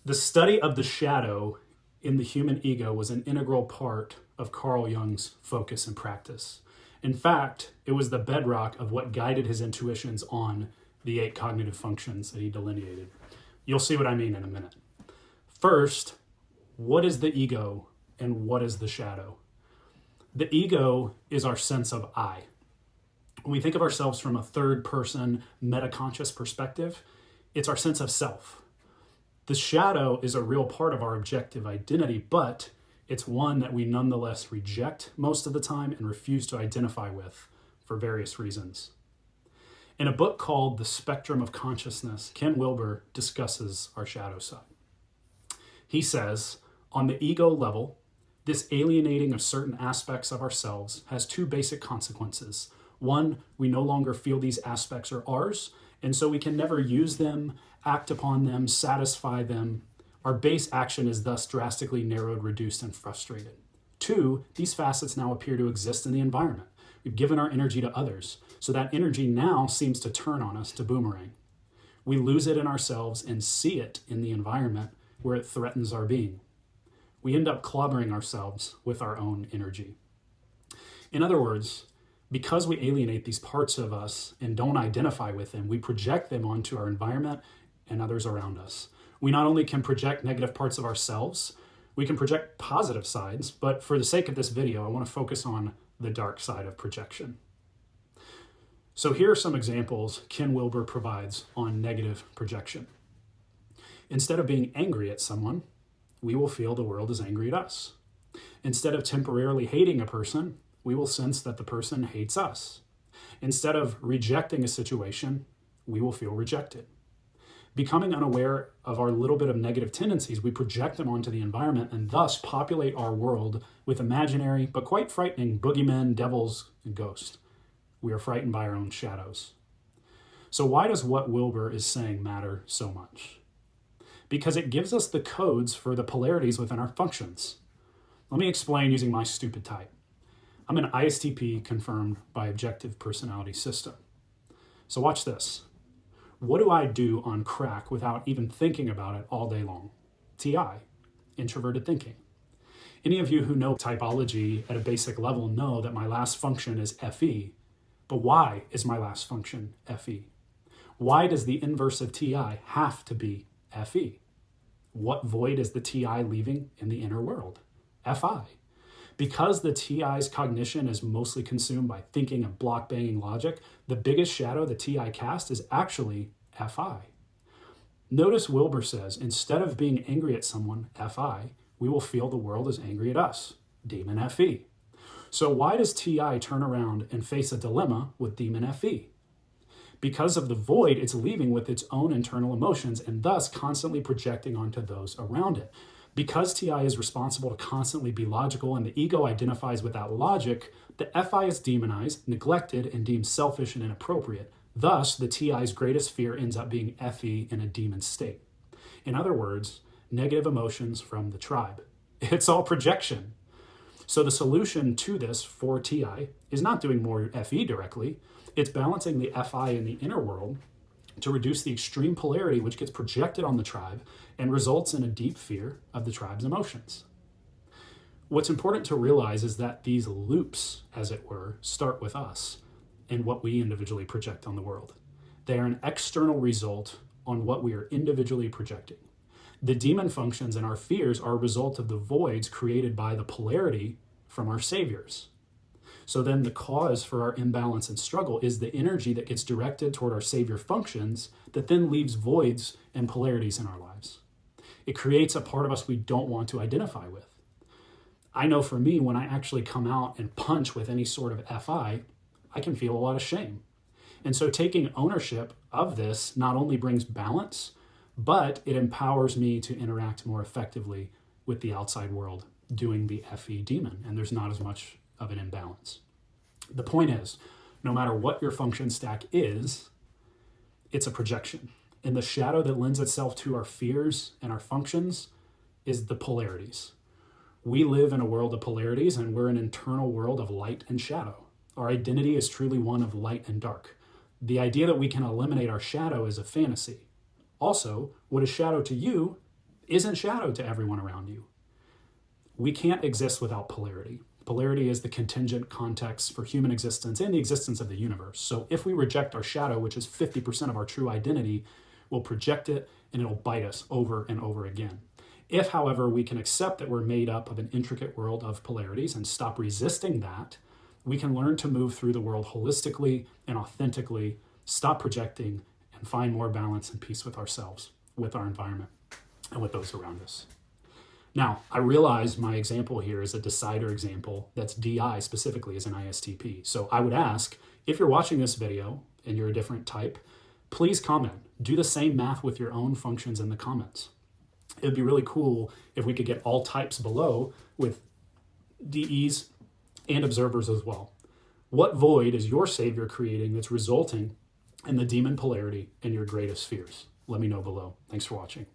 The study of the shadow in the human ego was an integral part of Carl Jung's focus and practice. In fact, it was the bedrock of what guided his intuitions on the 8 cognitive functions that he delineated. You'll see what I mean in a minute. First, what is the ego and what is the shadow? The ego is our sense of I. When we think of ourselves from a third person metaconscious perspective, it's our sense of self. The shadow is a real part of our objective identity, but it's one that we nonetheless reject most of the time and refuse to identify with for various reasons. In a book called The Spectrum of Consciousness, Ken Wilber discusses our shadow side. He says, on the ego level, this alienating of certain aspects of ourselves has 2 basic consequences. One, we no longer feel these aspects are ours, and so we can never use them, act upon them, satisfy them. Our base action is thus drastically narrowed, reduced, and frustrated. 2, these facets now appear to exist in the environment. We've given our energy to others, so that energy now seems to turn on us to boomerang. We lose it in ourselves and see it in the environment where it threatens our being. We end up clobbering ourselves with our own energy. In other words, because we alienate these parts of us and don't identify with them, we project them onto our environment and others around us. We not only can project negative parts of ourselves, we can project positive sides, but for the sake of this video, I want to focus on the dark side of projection. So here are some examples Ken Wilber provides on negative projection. Instead of being angry at someone, we will feel the world is angry at us. Instead of temporarily hating a person, we will sense that the person hates us. Instead of rejecting a situation, we will feel rejected. Becoming unaware of our little bit of negative tendencies, we project them onto the environment and thus populate our world with imaginary but quite frightening boogeymen, devils, and ghosts. We are frightened by our own shadows. So why does what Wilber is saying matter so much? Because it gives us the codes for the polarities within our functions. Let me explain using my stupid type. I'm an ISTP confirmed by Objective Personality System. So watch this. What do I do on crack without even thinking about it all day long? TI, introverted thinking. Any of you who know typology at a basic level know that my last function is FE. But why is my last function FE? Why does the inverse of TI have to be FE? What void is the TI leaving in the inner world? FI. Because the TI's cognition is mostly consumed by thinking and block banging logic, the biggest shadow the TI cast is actually FI. Notice Wilber says, instead of being angry at someone, FI, we will feel the world is angry at us, demon FE. So why does TI turn around and face a dilemma with demon FE? Because of the void it's leaving with its own internal emotions and thus constantly projecting onto those around it. Because TI is responsible to constantly be logical and the ego identifies with that logic, the FI is demonized, neglected, and deemed selfish and inappropriate. Thus, the TI's greatest fear ends up being FE in a demon state. In other words, negative emotions from the tribe. It's all projection. So the solution to this for TI is not doing more FE directly, it's balancing the FI in the inner world to reduce the extreme polarity which gets projected on the tribe and results in a deep fear of the tribe's emotions. What's important to realize is that these loops, as it were, start with us and what we individually project on the world. They are an external result on what we are individually projecting. The demon functions and our fears are a result of the voids created by the polarity from our saviors. So then the cause for our imbalance and struggle is the energy that gets directed toward our savior functions that then leaves voids and polarities in our lives. It creates a part of us we don't want to identify with. I know for me, when I actually come out and punch with any sort of FI, I can feel a lot of shame. And so taking ownership of this not only brings balance, but it empowers me to interact more effectively with the outside world doing the FE demon, and there's not as much of an imbalance. The point is, no matter what your function stack is, it's a projection. And the shadow that lends itself to our fears and our functions is the polarities. We live in a world of polarities, and we're an internal world of light and shadow. Our identity is truly one of light and dark. The idea that we can eliminate our shadow is a fantasy. Also, what is shadow to you isn't shadow to everyone around you. We can't exist without polarity. Polarity is the contingent context for human existence and the existence of the universe. So if we reject our shadow, which is 50% of our true identity, we'll project it and it'll bite us over and over again. If, however, we can accept that we're made up of an intricate world of polarities and stop resisting that, we can learn to move through the world holistically and authentically, stop projecting, and find more balance and peace with ourselves, with our environment, and with those around us. Now, I realize my example here is a decider example that's DI specifically as an ISTP. So I would ask, if you're watching this video and you're a different type, please comment. Do the same math with your own functions in the comments. It'd be really cool if we could get all types below with DEs and observers as well. What void is your savior creating that's resulting in the demon polarity and your greatest fears? Let me know below. Thanks for watching.